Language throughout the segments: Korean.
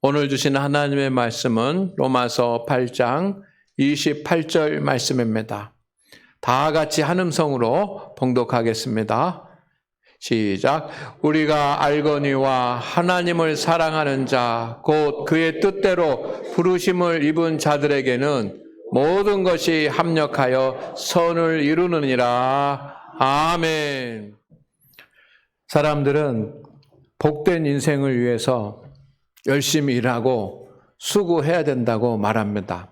오늘 주신 하나님의 말씀은 로마서 8장 28절 말씀입니다. 다 같이 한음성으로 봉독하겠습니다. 시작. 우리가 알거니와 하나님을 사랑하는 자, 곧 그의 뜻대로 부르심을 입은 자들에게는 모든 것이 합력하여 선을 이루느니라. 아멘. 사람들은 복된 인생을 위해서 열심히 일하고 수고해야 된다고 말합니다.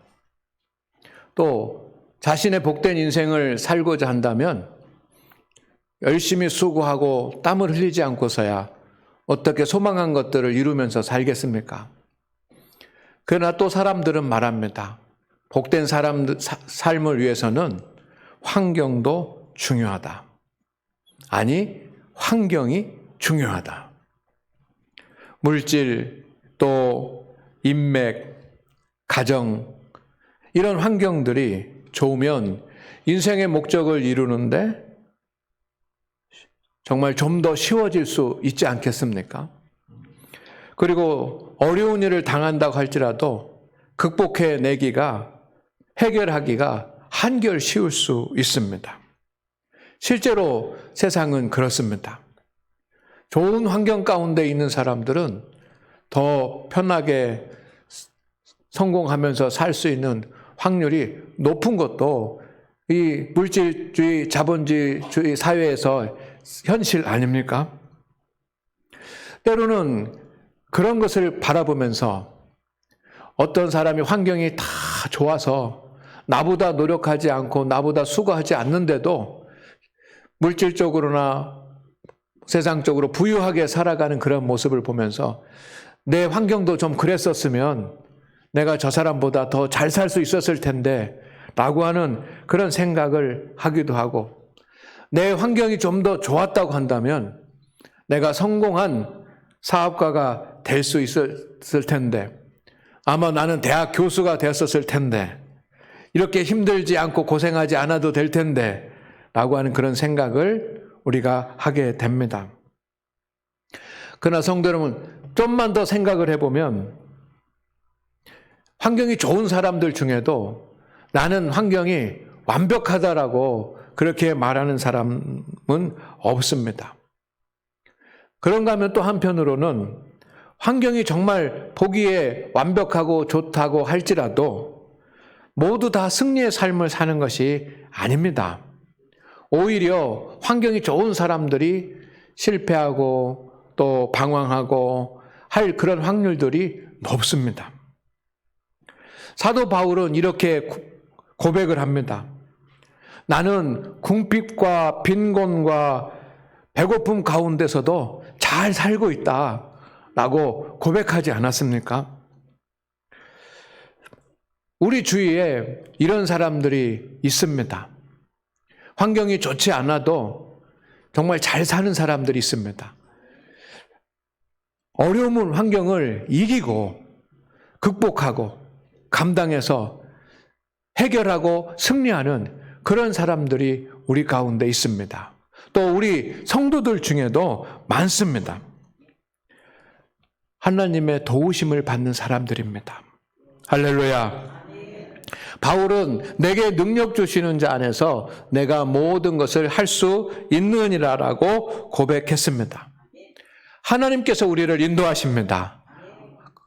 또 자신의 복된 인생을 살고자 한다면 열심히 수고하고 땀을 흘리지 않고서야 어떻게 소망한 것들을 이루면서 살겠습니까? 그러나 또 사람들은 말합니다. 복된 삶을 위해서는 환경도 중요하다. 아니, 환경이 중요하다. 물질, 또 인맥, 가정, 이런 환경들이 좋으면 인생의 목적을 이루는데 정말 좀 더 쉬워질 수 있지 않겠습니까? 그리고 어려운 일을 당한다고 할지라도 극복해내기가, 해결하기가 한결 쉬울 수 있습니다. 실제로 세상은 그렇습니다. 좋은 환경 가운데 있는 사람들은 더 편하게 성공하면서 살 수 있는 확률이 높은 것도 이 물질주의, 자본주의 사회에서 현실 아닙니까? 때로는 그런 것을 바라보면서 어떤 사람이 환경이 다 좋아서 나보다 노력하지 않고 나보다 수고하지 않는데도 물질적으로나 세상적으로 부유하게 살아가는 그런 모습을 보면서 내 환경도 좀 그랬었으면 내가 저 사람보다 더 잘 살 수 있었을 텐데 라고 하는 그런 생각을 하기도 하고, 내 환경이 좀 더 좋았다고 한다면 내가 성공한 사업가가 될 수 있었을 텐데, 아마 나는 대학 교수가 되었었을 텐데, 이렇게 힘들지 않고 고생하지 않아도 될 텐데 라고 하는 그런 생각을 우리가 하게 됩니다. 그러나 성도 여러분, 좀만 더 생각을 해보면 환경이 좋은 사람들 중에도 나는 환경이 완벽하다라고 그렇게 말하는 사람은 없습니다. 그런가 하면 또 한편으로는 환경이 정말 보기에 완벽하고 좋다고 할지라도 모두 다 승리의 삶을 사는 것이 아닙니다. 오히려 환경이 좋은 사람들이 실패하고 또 방황하고 할 그런 확률들이 높습니다. 사도 바울은 이렇게 고백을 합니다. 나는 궁핍과 빈곤과 배고픔 가운데서도 잘 살고 있다라고 고백하지 않았습니까? 우리 주위에 이런 사람들이 있습니다. 환경이 좋지 않아도 정말 잘 사는 사람들이 있습니다. 어려운 환경을 이기고 극복하고 감당해서 해결하고 승리하는 그런 사람들이 우리 가운데 있습니다. 또 우리 성도들 중에도 많습니다. 하나님의 도우심을 받는 사람들입니다. 할렐루야. 바울은 내게 능력 주시는 자 안에서 내가 모든 것을 할 수 있느니라라고 고백했습니다. 하나님께서 우리를 인도하십니다.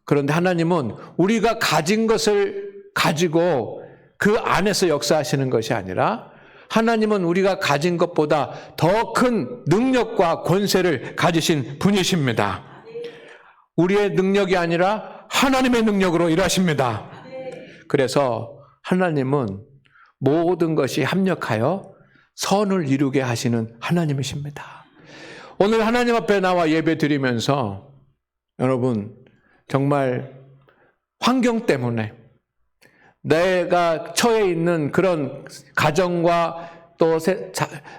그런데 하나님은 우리가 가진 것을 가지고 그 안에서 역사하시는 것이 아니라 하나님은 우리가 가진 것보다 더 큰 능력과 권세를 가지신 분이십니다. 우리의 능력이 아니라 하나님의 능력으로 일하십니다. 그래서 하나님은 모든 것이 합력하여 선을 이루게 하시는 하나님이십니다. 오늘 하나님 앞에 나와 예배 드리면서 여러분 정말 환경 때문에 내가 처해 있는 그런 가정과 또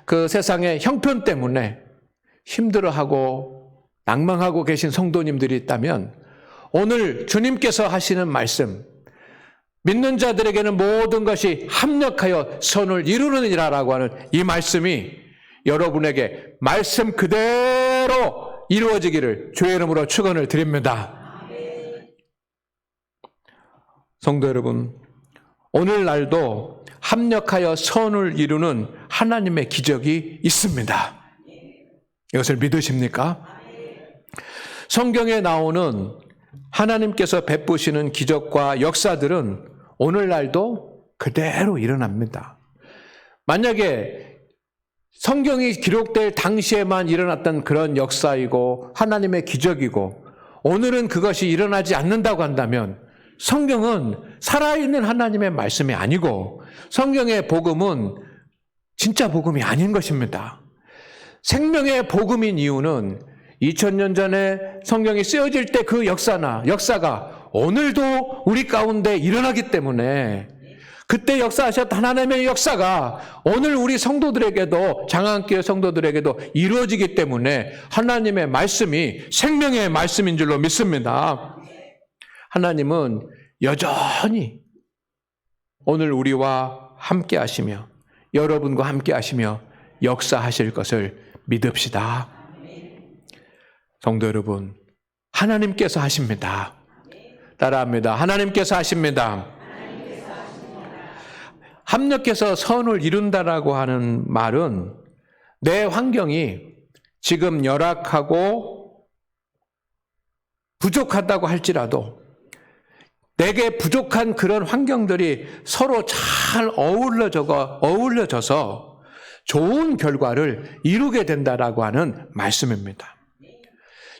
그 세상의 형편 때문에 힘들어하고 낭망하고 계신 성도님들이 있다면 오늘 주님께서 하시는 말씀, 믿는 자들에게는 모든 것이 합력하여 선을 이루느니라라고 하는 이 말씀이 여러분에게 말씀 그대로 이루어지기를 주의 이름으로 축원을 드립니다. 성도 여러분, 오늘날도 합력하여 선을 이루는 하나님의 기적이 있습니다. 이것을 믿으십니까? 성경에 나오는 하나님께서 베푸시는 기적과 역사들은 오늘날도 그대로 일어납니다. 만약에 성경이 기록될 당시에만 일어났던 그런 역사이고 하나님의 기적이고 오늘은 그것이 일어나지 않는다고 한다면 성경은 살아있는 하나님의 말씀이 아니고 성경의 복음은 진짜 복음이 아닌 것입니다. 생명의 복음인 이유는 2000년 전에 성경이 쓰여질 때 그 역사가 오늘도 우리 가운데 일어나기 때문에 그때 역사하셨던 하나님의 역사가 오늘 우리 성도들에게도 장안교회 성도들에게도 이루어지기 때문에 하나님의 말씀이 생명의 말씀인 줄로 믿습니다. 하나님은 여전히 오늘 우리와 함께 하시며 여러분과 함께 하시며 역사하실 것을 믿읍시다. 성도 여러분, 하나님께서 하십니다. 따라합니다. 하나님께서 하십니다. 합력해서 선을 이룬다라고 하는 말은 내 환경이 지금 열악하고 부족하다고 할지라도 내게 부족한 그런 환경들이 서로 잘 어울려져서 좋은 결과를 이루게 된다라고 하는 말씀입니다.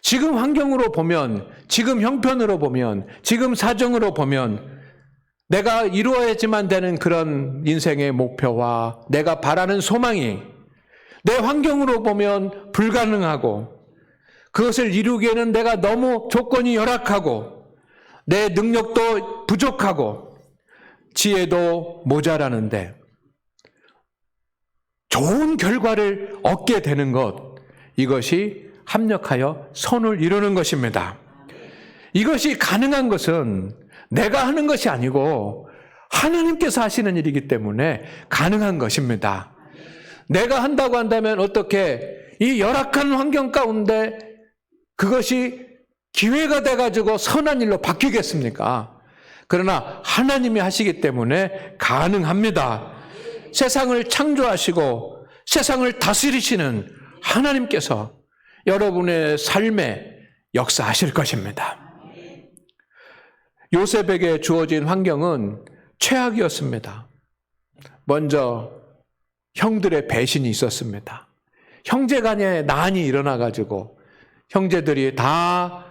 지금 환경으로 보면, 지금 형편으로 보면, 지금 사정으로 보면 내가 이루어야지만 되는 그런 인생의 목표와 내가 바라는 소망이 내 환경으로 보면 불가능하고 그것을 이루기에는 내가 너무 조건이 열악하고 내 능력도 부족하고 지혜도 모자라는데 좋은 결과를 얻게 되는 것, 이것이 합력하여 선을 이루는 것입니다. 이것이 가능한 것은 내가 하는 것이 아니고 하나님께서 하시는 일이기 때문에 가능한 것입니다. 내가 한다고 한다면 어떻게 이 열악한 환경 가운데 그것이 기회가 돼가지고 선한 일로 바뀌겠습니까? 그러나 하나님이 하시기 때문에 가능합니다. 세상을 창조하시고 세상을 다스리시는 하나님께서 여러분의 삶에 역사하실 것입니다. 요셉에게 주어진 환경은 최악이었습니다. 먼저 형들의 배신이 있었습니다. 형제간에 난이 일어나가지고 형제들이 다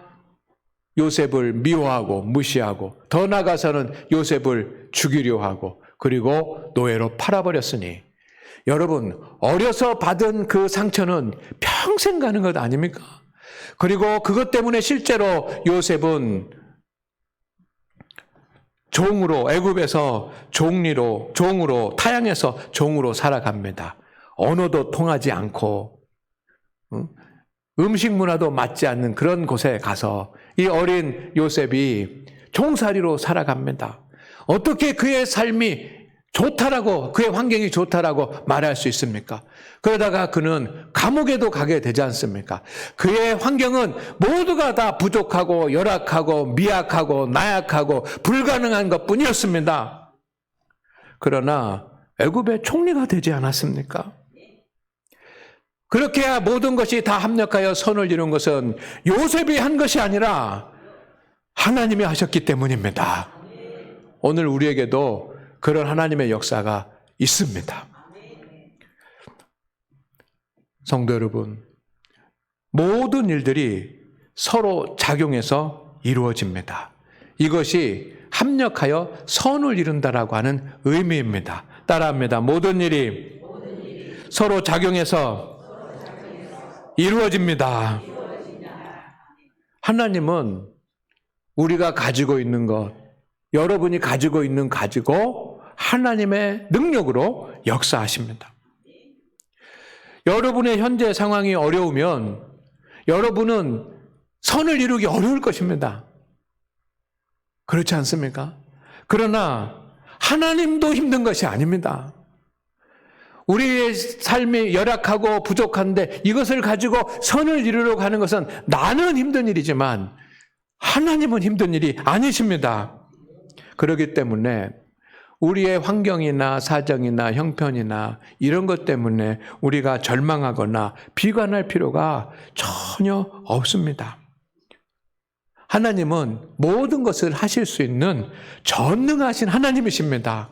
요셉을 미워하고 무시하고 더 나아가서는 요셉을 죽이려 하고 그리고 노예로 팔아버렸으니 여러분, 어려서 받은 그 상처는 평생 가는 것 아닙니까? 그리고 그것 때문에 실제로 요셉은 종으로, 애굽에서 종으로 타향해서 종으로 살아갑니다. 언어도 통하지 않고 음식 문화도 맞지 않는 그런 곳에 가서 이 어린 요셉이 종살이로 살아갑니다. 어떻게 그의 삶이 좋다라고, 그의 환경이 좋다라고 말할 수 있습니까? 그러다가 그는 감옥에도 가게 되지 않습니까? 그의 환경은 모두가 다 부족하고 열악하고 미약하고 나약하고 불가능한 것뿐이었습니다. 그러나 애굽의 총리가 되지 않았습니까? 그렇게 해야 모든 것이 다 합력하여 선을 이룬 것은 요셉이 한 것이 아니라 하나님이 하셨기 때문입니다. 오늘 우리에게도 그런 하나님의 역사가 있습니다. 성도 여러분, 모든 일들이 서로 작용해서 이루어집니다. 이것이 합력하여 선을 이룬다라고 하는 의미입니다. 따라합니다. 모든 일이 서로 작용해서 이루어집니다. 하나님은 우리가 가지고 있는 것, 여러분이 가지고 있는 가지고 하나님의 능력으로 역사하십니다. 여러분의 현재 상황이 어려우면 여러분은 선을 이루기 어려울 것입니다. 그렇지 않습니까? 그러나 하나님도 힘든 것이 아닙니다. 우리의 삶이 열악하고 부족한데 이것을 가지고 선을 이루려고 하는 것은 나는 힘든 일이지만 하나님은 힘든 일이 아니십니다. 그렇기 때문에 우리의 환경이나 사정이나 형편이나 이런 것 때문에 우리가 절망하거나 비관할 필요가 전혀 없습니다. 하나님은 모든 것을 하실 수 있는 전능하신 하나님이십니다.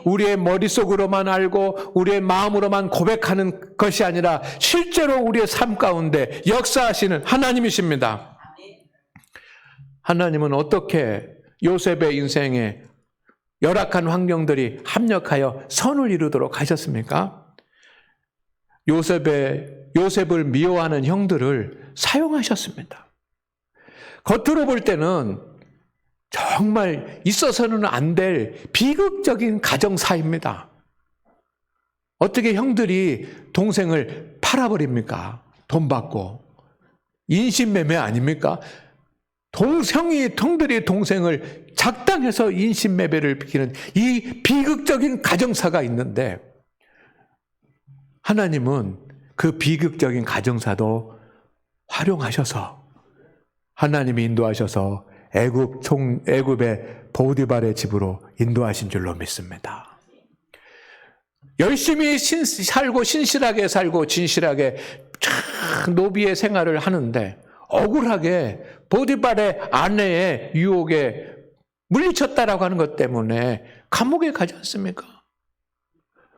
우리의 머릿속으로만 알고 우리의 마음으로만 고백하는 것이 아니라 실제로 우리의 삶 가운데 역사하시는 하나님이십니다. 하나님은 어떻게 요셉의 인생에 열악한 환경들이 합력하여 선을 이루도록 하셨습니까? 요셉을 미워하는 형들을 사용하셨습니다. 겉으로 볼 때는 정말 있어서는 안 될 비극적인 가정사입니다. 어떻게 형들이 동생을 팔아버립니까? 돈 받고. 인신매매 아닙니까? 형들이 동생을 작당해서 인신매매를 비키는 이 비극적인 가정사가 있는데 하나님은 그 비극적인 가정사도 활용하셔서 하나님이 인도하셔서 애굽의 보디발의 집으로 인도하신 줄로 믿습니다. 열심히 살고 신실하게 살고 진실하게 노비의 생활을 하는데 억울하게 보디발의 아내의 유혹에 물리쳤다라고 하는 것 때문에 감옥에 가지 않습니까?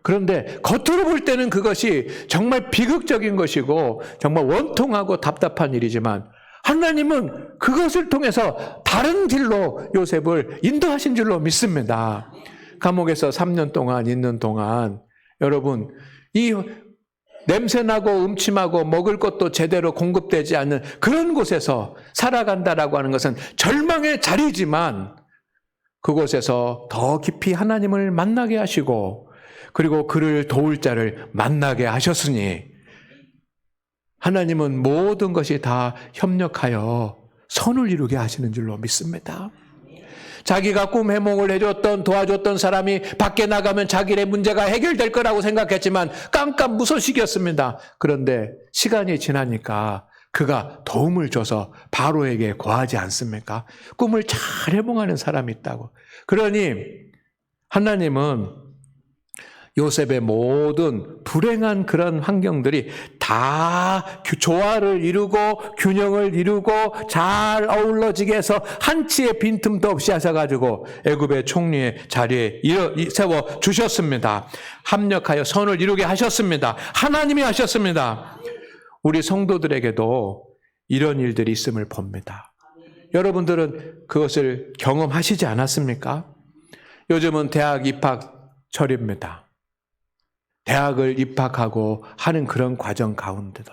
그런데 겉으로 볼 때는 그것이 정말 비극적인 것이고 정말 원통하고 답답한 일이지만 하나님은 그것을 통해서 다른 길로 요셉을 인도하신 줄로 믿습니다. 감옥에서 3년 동안 있는 동안 여러분 이 냄새나고 음침하고 먹을 것도 제대로 공급되지 않는 그런 곳에서 살아간다라고 하는 것은 절망의 자리지만 그곳에서 더 깊이 하나님을 만나게 하시고 그리고 그를 도울 자를 만나게 하셨으니 하나님은 모든 것이 다 협력하여 선을 이루게 하시는 줄로 믿습니다. 자기가 꿈 해몽을 해줬던 도와줬던 사람이 밖에 나가면 자기의 문제가 해결될 거라고 생각했지만 깜깜무소식이었습니다. 그런데 시간이 지나니까 그가 도움을 줘서 바로에게 고하지 않습니까? 꿈을 잘 해몽하는 사람이 있다고. 그러니 하나님은 요셉의 모든 불행한 그런 환경들이 다 조화를 이루고 균형을 이루고 잘 어우러지게 해서 한치의 빈틈도 없이 하셔가지고 애굽의 총리의 자리에 세워 주셨습니다. 합력하여 선을 이루게 하셨습니다. 하나님이 하셨습니다. 우리 성도들에게도 이런 일들이 있음을 봅니다. 여러분들은 그것을 경험하시지 않았습니까? 요즘은 대학 입학철입니다. 대학을 입학하고 하는 그런 과정 가운데도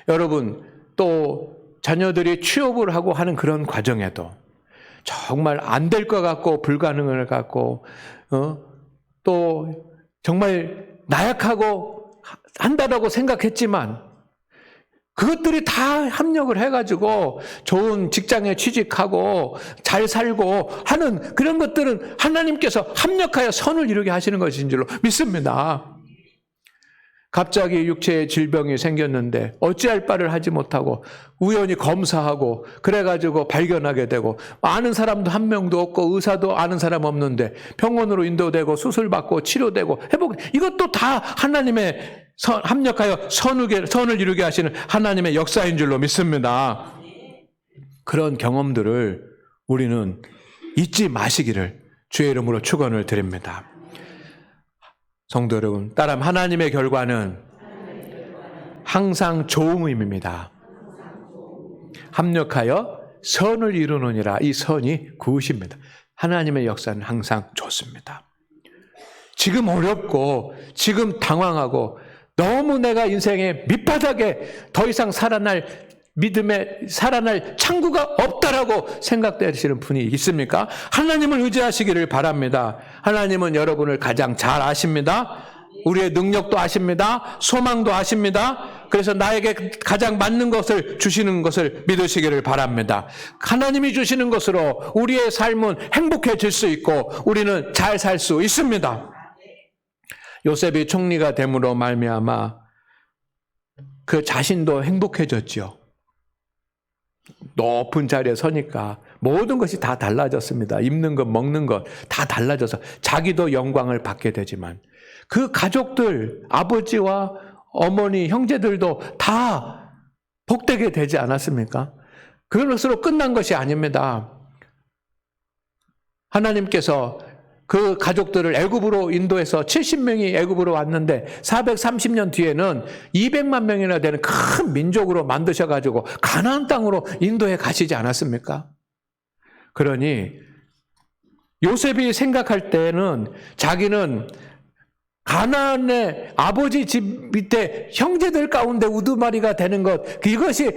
여러분 또 자녀들이 취업을 하고 하는 그런 과정에도 정말 안 될 것 같고 불가능할 것 같고 또 정말 나약하고 한다라고 생각했지만 그것들이 다 합력을 해가지고 좋은 직장에 취직하고 잘 살고 하는 그런 것들은 하나님께서 합력하여 선을 이루게 하시는 것인 줄로 믿습니다. 갑자기 육체에 질병이 생겼는데 어찌할 바를 하지 못하고 우연히 검사하고 그래가지고 발견하게 되고 아는 사람도 한 명도 없고 의사도 아는 사람 없는데 병원으로 인도되고 수술받고 치료되고 회복 이것도 다 하나님의 합력하여 선을 이루게 하시는 하나님의 역사인 줄로 믿습니다. 그런 경험들을 우리는 잊지 마시기를 주의 이름으로 축원을 드립니다. 성도 여러분, 따라하면 하나님의 결과는 항상 좋음입니다. 합력하여 선을 이루느니라. 이 선이 구우십니다. 하나님의 역사는 항상 좋습니다. 지금 어렵고 지금 당황하고 너무 내가 인생의 밑바닥에 더 이상 살아날 창구가 없다라고 생각되시는 분이 있습니까? 하나님을 의지하시기를 바랍니다. 하나님은 여러분을 가장 잘 아십니다. 우리의 능력도 아십니다. 소망도 아십니다. 그래서 나에게 가장 맞는 것을 주시는 것을 믿으시기를 바랍니다. 하나님이 주시는 것으로 우리의 삶은 행복해질 수 있고 우리는 잘 살 수 있습니다. 요셉이 총리가 됨으로 말미암아 그 자신도 행복해졌죠. 높은 자리에 서니까 모든 것이 다 달라졌습니다. 입는 것, 먹는 것 다 달라져서 자기도 영광을 받게 되지만 그 가족들, 아버지와 어머니, 형제들도 다 복되게 되지 않았습니까? 그것으로 끝난 것이 아닙니다. 하나님께서 그 가족들을 애굽으로 인도해서 70명이 애굽으로 왔는데 430년 뒤에는 200만 명이나 되는 큰 민족으로 만드셔가지고 가나안 땅으로 인도해 가시지 않았습니까? 그러니 요셉이 생각할 때는 자기는 가나안의 아버지 집 밑에 형제들 가운데 우두머리가 되는 것, 이것이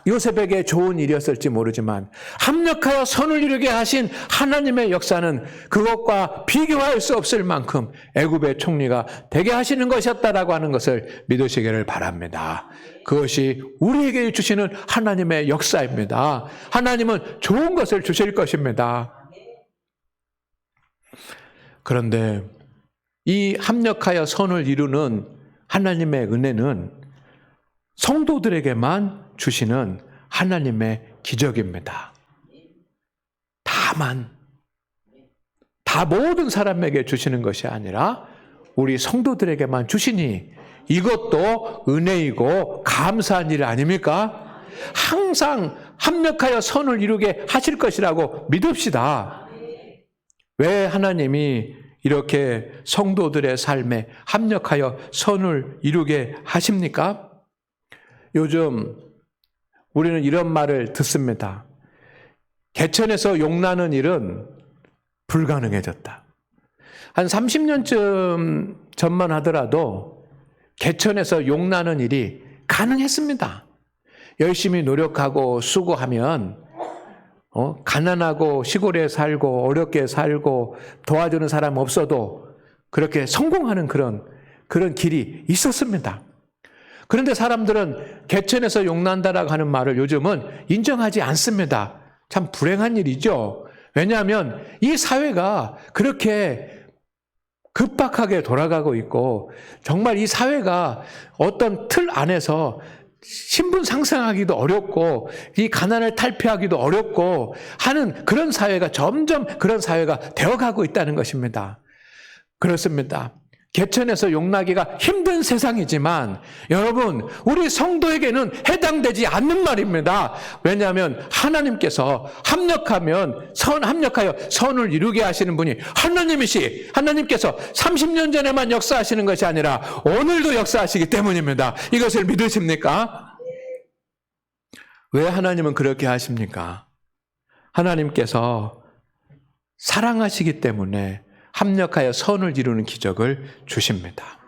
요셉에게 좋은 일이었을지 모르지만 합력하여 선을 이루게 하신 하나님의 역사는 그것과 비교할 수 없을 만큼 애굽의 총리가 되게 하시는 것이었다라고 하는 것을 믿으시기를 바랍니다. 그것이 우리에게 주시는 하나님의 역사입니다. 하나님은 좋은 것을 주실 것입니다. 그런데 이 합력하여 선을 이루는 하나님의 은혜는 성도들에게만 주시는 하나님의 기적입니다. 다만 다 모든 사람에게 주시는 것이 아니라 우리 성도들에게만 주시니 이것도 은혜이고 감사한 일 아닙니까? 항상 합력하여 선을 이루게 하실 것이라고 믿읍시다. 왜 하나님이 이렇게 성도들의 삶에 합력하여 선을 이루게 하십니까? 요즘 우리는 이런 말을 듣습니다. 개천에서 용나는 일은 불가능해졌다. 한 30년쯤 전만 하더라도 개천에서 용나는 일이 가능했습니다. 열심히 노력하고 수고하면 가난하고 시골에 살고 어렵게 살고 도와주는 사람 없어도 그렇게 성공하는 그런 길이 있었습니다. 그런데 사람들은 개천에서 용난다라고 하는 말을 요즘은 인정하지 않습니다. 참 불행한 일이죠. 왜냐하면 이 사회가 그렇게 급박하게 돌아가고 있고 정말 이 사회가 어떤 틀 안에서 신분 상승하기도 어렵고 이 가난을 탈피하기도 어렵고 하는 그런 사회가 점점 그런 사회가 되어가고 있다는 것입니다. 그렇습니다. 개천에서 용나기가 힘든 세상이지만 여러분 우리 성도에게는 해당되지 않는 말입니다. 왜냐하면 하나님께서 합력하여 선을 이루게 하시는 분이 하나님께서 30년 전에만 역사하시는 것이 아니라 오늘도 역사하시기 때문입니다. 이것을 믿으십니까? 왜 하나님은 그렇게 하십니까? 하나님께서 사랑하시기 때문에 합력하여 선을 이루는 기적을 주십니다.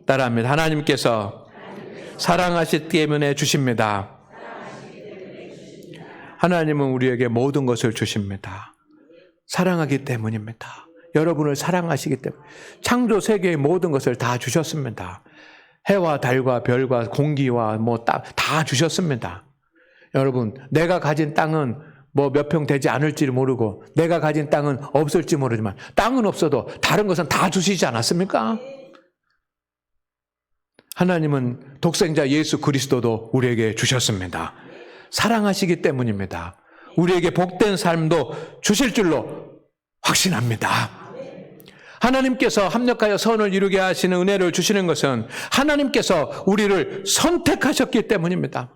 따라합니다. 하나님께서 사랑하시기 때문에 주십니다. 하나님은 우리에게 모든 것을 주십니다. 사랑하기 때문입니다. 여러분을 사랑하시기 때문에 창조 세계의 모든 것을 다 주셨습니다. 해와 달과 별과 공기와 다 주셨습니다. 여러분, 내가 가진 땅은 몇 평 되지 않을지 모르고 내가 가진 땅은 없을지 모르지만 땅은 없어도 다른 것은 다 주시지 않았습니까? 하나님은 독생자 예수 그리스도도 우리에게 주셨습니다. 사랑하시기 때문입니다. 우리에게 복된 삶도 주실 줄로 확신합니다. 하나님께서 합력하여 선을 이루게 하시는 은혜를 주시는 것은 하나님께서 우리를 선택하셨기 때문입니다.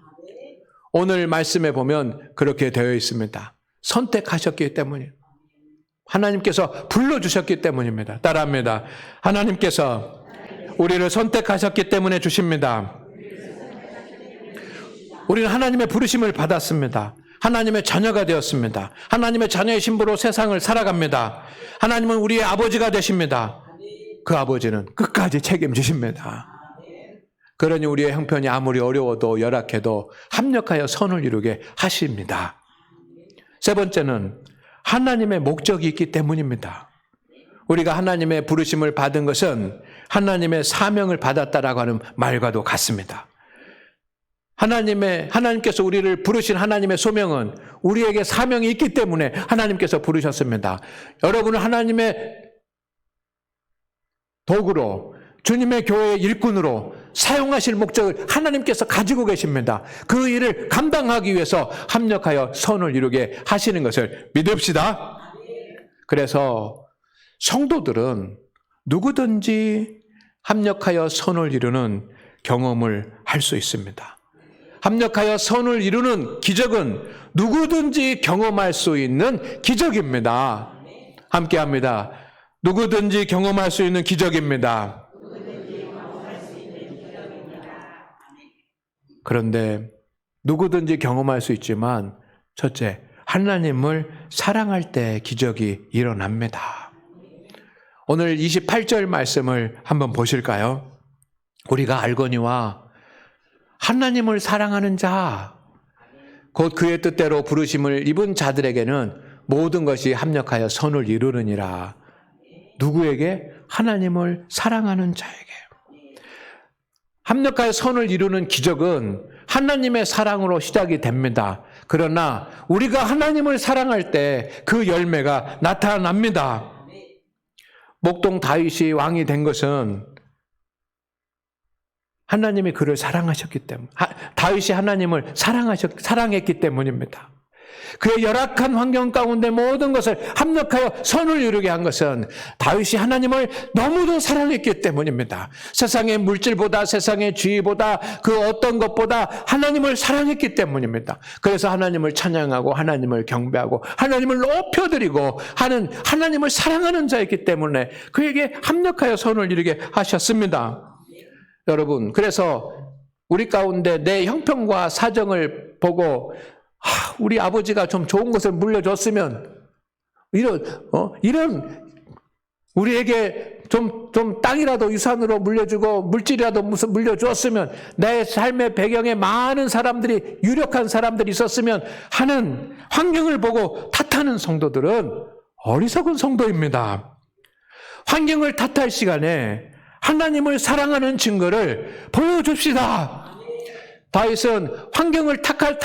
오늘 말씀에 보면 그렇게 되어 있습니다. 선택하셨기 때문이에요. 하나님께서 불러주셨기 때문입니다. 따라합니다. 하나님께서 우리를 선택하셨기 때문에 주십니다. 우리는 하나님의 부르심을 받았습니다. 하나님의 자녀가 되었습니다. 하나님의 자녀의 신부로 세상을 살아갑니다. 하나님은 우리의 아버지가 되십니다. 그 아버지는 끝까지 책임지십니다. 그러니 우리의 형편이 아무리 어려워도 열악해도 합력하여 선을 이루게 하십니다. 세 번째는 하나님의 목적이 있기 때문입니다. 우리가 하나님의 부르심을 받은 것은 하나님의 사명을 받았다라고 하는 말과도 같습니다. 하나님께서 우리를 부르신 하나님의 소명은 우리에게 사명이 있기 때문에 하나님께서 부르셨습니다. 여러분은 하나님의 도구로 주님의 교회의 일꾼으로 사용하실 목적을 하나님께서 가지고 계십니다. 그 일을 감당하기 위해서 합력하여 선을 이루게 하시는 것을 믿읍시다. 그래서 성도들은 누구든지 합력하여 선을 이루는 경험을 할 수 있습니다. 합력하여 선을 이루는 기적은 누구든지 경험할 수 있는 기적입니다. 함께합니다. 누구든지 경험할 수 있는 기적입니다. 그런데 누구든지 경험할 수 있지만 첫째, 하나님을 사랑할 때 기적이 일어납니다. 오늘 28절 말씀을 한번 보실까요? 우리가 알거니와 하나님을 사랑하는 자, 곧 그의 뜻대로 부르심을 입은 자들에게는 모든 것이 합력하여 선을 이루느니라. 누구에게? 하나님을 사랑하는 자에게. 합력하여 선을 이루는 기적은 하나님의 사랑으로 시작이 됩니다. 그러나 우리가 하나님을 사랑할 때 그 열매가 나타납니다. 목동 다윗이 왕이 된 것은 하나님이 그를 사랑하셨기 때문, 다윗이 하나님을 사랑했기 때문입니다. 그의 열악한 환경 가운데 모든 것을 합력하여 선을 이루게 한 것은 다윗이 하나님을 너무도 사랑했기 때문입니다. 세상의 물질보다, 세상의 지위보다, 그 어떤 것보다 하나님을 사랑했기 때문입니다. 그래서 하나님을 찬양하고 하나님을 경배하고 하나님을 높여드리고 하는 하나님을 사랑하는 자였기 때문에 그에게 합력하여 선을 이루게 하셨습니다. 여러분, 그래서 우리 가운데 내 형편과 사정을 보고 우리 아버지가 좀 좋은 것을 물려줬으면 이런 우리에게 좀 땅이라도 유산으로 물려주고 물질이라도 무슨 물려주었으면 내 삶의 배경에 많은 사람들이 유력한 사람들이 있었으면 하는 환경을 보고 탓하는 성도들은 어리석은 성도입니다. 환경을 탓할 시간에 하나님을 사랑하는 증거를 보여줍시다. 다윗은 환경을 탓할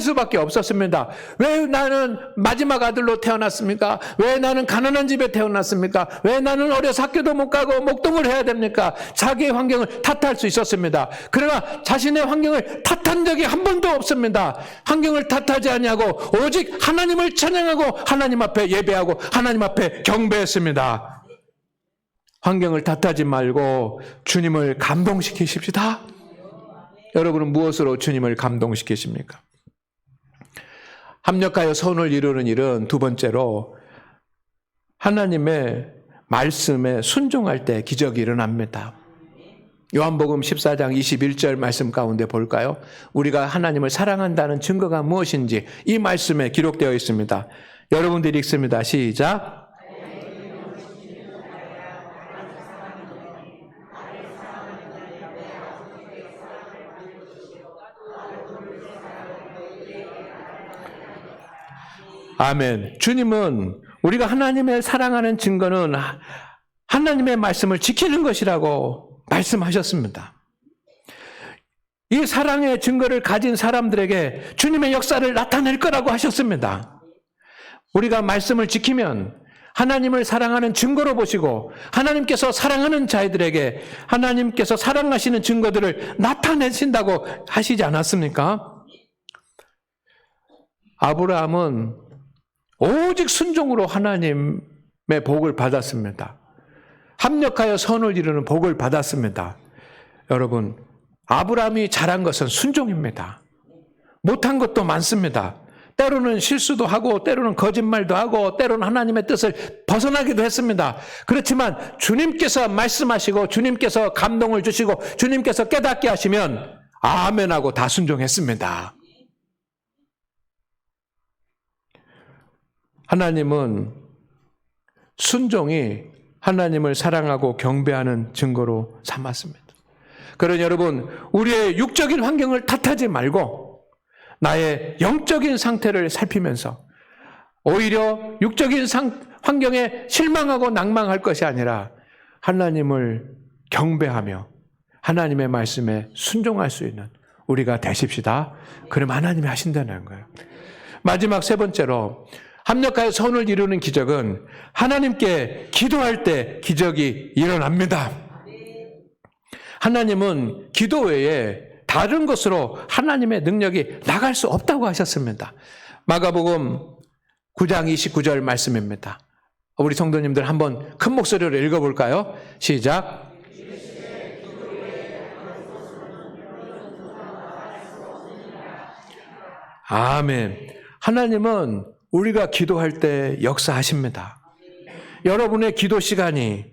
수밖에 없었습니다. 왜 나는 마지막 아들로 태어났습니까? 왜 나는 가난한 집에 태어났습니까? 왜 나는 어려서 학교도 못 가고 목동을 해야 됩니까? 자기의 환경을 탓할 수 있었습니다. 그러나 자신의 환경을 탓한 적이 한 번도 없습니다. 환경을 탓하지 아니하고 오직 하나님을 찬양하고 하나님 앞에 예배하고 하나님 앞에 경배했습니다. 환경을 탓하지 말고 주님을 감동시키십시다. 여러분은 무엇으로 주님을 감동시키십니까? 합력하여 선을 이루는 일은 두 번째로 하나님의 말씀에 순종할 때 기적이 일어납니다. 요한복음 14장 21절 말씀 가운데 볼까요? 우리가 하나님을 사랑한다는 증거가 무엇인지 이 말씀에 기록되어 있습니다. 여러분들이 읽습니다. 시작. 아멘. 주님은 우리가 하나님을 사랑하는 증거는 하나님의 말씀을 지키는 것이라고 말씀하셨습니다. 이 사랑의 증거를 가진 사람들에게 주님의 역사를 나타낼 거라고 하셨습니다. 우리가 말씀을 지키면 하나님을 사랑하는 증거로 보시고 하나님께서 사랑하는 자들에게 하나님께서 사랑하시는 증거들을 나타내신다고 하시지 않았습니까? 아브라함은 오직 순종으로 하나님의 복을 받았습니다. 합력하여 선을 이루는 복을 받았습니다. 여러분, 아브라함이 잘한 것은 순종입니다. 못한 것도 많습니다. 때로는 실수도 하고 때로는 거짓말도 하고 때로는 하나님의 뜻을 벗어나기도 했습니다. 그렇지만 주님께서 말씀하시고 주님께서 감동을 주시고 주님께서 깨닫게 하시면 아멘하고 다 순종했습니다. 하나님은 순종이 하나님을 사랑하고 경배하는 증거로 삼았습니다. 그러니 여러분, 우리의 육적인 환경을 탓하지 말고 나의 영적인 상태를 살피면서 오히려 육적인 환경에 실망하고 낭망할 것이 아니라 하나님을 경배하며 하나님의 말씀에 순종할 수 있는 우리가 되십시다. 그럼 하나님이 하신다는 거예요. 마지막 세 번째로 합력하여 선을 이루는 기적은 하나님께 기도할 때 기적이 일어납니다. 하나님은 기도 외에 다른 것으로 하나님의 능력이 나갈 수 없다고 하셨습니다. 마가복음 9장 29절 말씀입니다. 우리 성도님들 한번 큰 목소리로 읽어볼까요? 시작. 아멘. 하나님은 우리가 기도할 때 역사하십니다. 여러분의 기도 시간이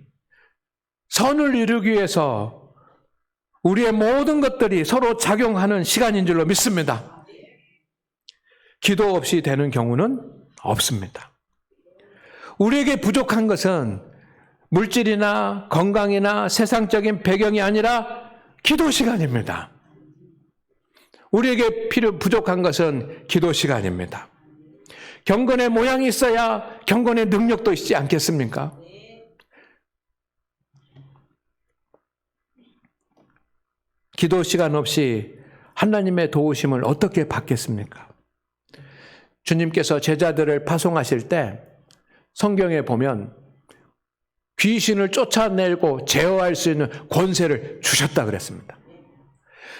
선을 이루기 위해서 우리의 모든 것들이 서로 작용하는 시간인 줄로 믿습니다. 기도 없이 되는 경우는 없습니다. 우리에게 부족한 것은 물질이나 건강이나 세상적인 배경이 아니라 기도 시간입니다. 우리에게 부족한 것은 기도 시간입니다. 경건의 모양이 있어야 경건의 능력도 있지 않겠습니까? 기도 시간 없이 하나님의 도우심을 어떻게 받겠습니까? 주님께서 제자들을 파송하실 때 성경에 보면 귀신을 쫓아내고 제어할 수 있는 권세를 주셨다 그랬습니다.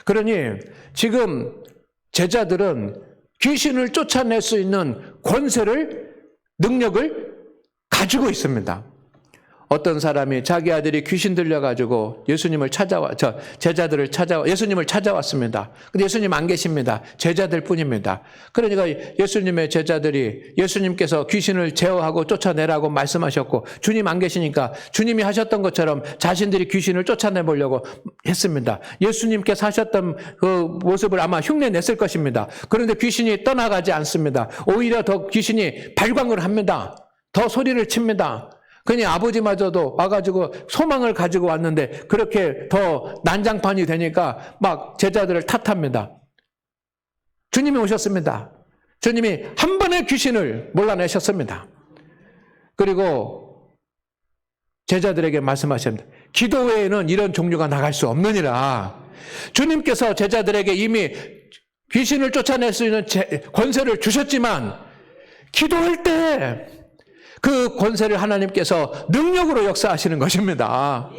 그러니 지금 제자들은 귀신을 쫓아낼 수 있는 권세를, 능력을 가지고 있습니다. 어떤 사람이 자기 아들이 귀신 들려가지고 예수님을 찾아왔습니다. 근데 예수님 안 계십니다. 제자들 뿐입니다. 그러니까 예수님의 제자들이 예수님께서 귀신을 제어하고 쫓아내라고 말씀하셨고 주님 안 계시니까 주님이 하셨던 것처럼 자신들이 귀신을 쫓아내보려고 했습니다. 예수님께서 하셨던 그 모습을 아마 흉내냈을 것입니다. 그런데 귀신이 떠나가지 않습니다. 오히려 더 귀신이 발광을 합니다. 더 소리를 칩니다. 그니 아버지마저도 와가지고 소망을 가지고 왔는데 그렇게 더 난장판이 되니까 막 제자들을 탓합니다. 주님이 오셨습니다. 주님이 한 번의 귀신을 몰아내셨습니다. 그리고 제자들에게 말씀하십니다. 기도 외에는 이런 종류가 나갈 수 없느니라. 주님께서 제자들에게 이미 귀신을 쫓아낼 수 있는 권세를 주셨지만 기도할 때 그 권세를 하나님께서 능력으로 역사하시는 것입니다.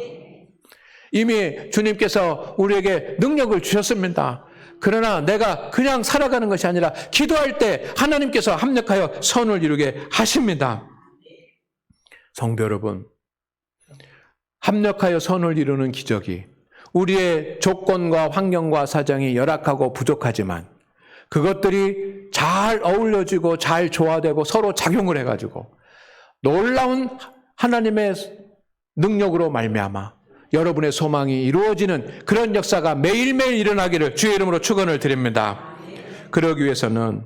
이미 주님께서 우리에게 능력을 주셨습니다. 그러나 내가 그냥 살아가는 것이 아니라 기도할 때 하나님께서 합력하여 선을 이루게 하십니다. 성도 여러분, 합력하여 선을 이루는 기적이 우리의 조건과 환경과 사정이 열악하고 부족하지만 그것들이 잘 어울려지고 잘 조화되고 서로 작용을 해가지고 놀라운 하나님의 능력으로 말미암아 여러분의 소망이 이루어지는 그런 역사가 매일매일 일어나기를 주의 이름으로 축원을 드립니다. 그러기 위해서는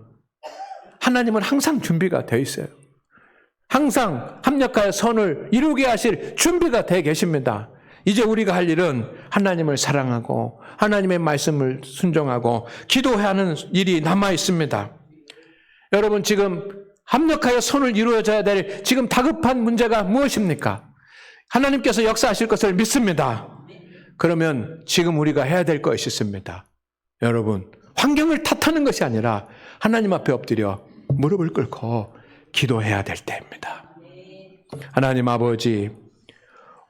하나님은 항상 준비가 되어 있어요. 항상 합력하여 선을 이루게 하실 준비가 되어 계십니다. 이제 우리가 할 일은 하나님을 사랑하고 하나님의 말씀을 순종하고 기도하는 일이 남아 있습니다. 여러분 지금 합력하여 선을 이루어져야 될 지금 다급한 문제가 무엇입니까? 하나님께서 역사하실 것을 믿습니다. 그러면 지금 우리가 해야 될 것이 있습니다. 여러분, 환경을 탓하는 것이 아니라 하나님 앞에 엎드려 무릎을 꿇고 기도해야 될 때입니다. 하나님 아버지,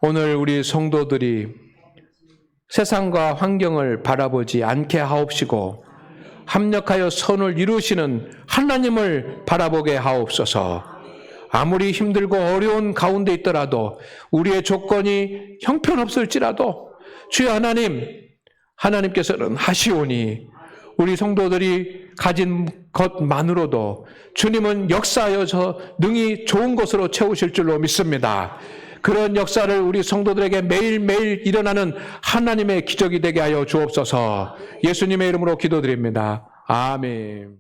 오늘 우리 성도들이 세상과 환경을 바라보지 않게 하옵시고 합력하여 선을 이루시는 하나님을 바라보게 하옵소서. 아무리 힘들고 어려운 가운데 있더라도 우리의 조건이 형편없을지라도 주여 하나님께서는 하시오니 우리 성도들이 가진 것만으로도 주님은 역사하여서 능히 좋은 것으로 채우실 줄로 믿습니다. 그런 역사를 우리 성도들에게 매일매일 일어나는 하나님의 기적이 되게 하여 주옵소서. 예수님의 이름으로 기도드립니다. 아멘.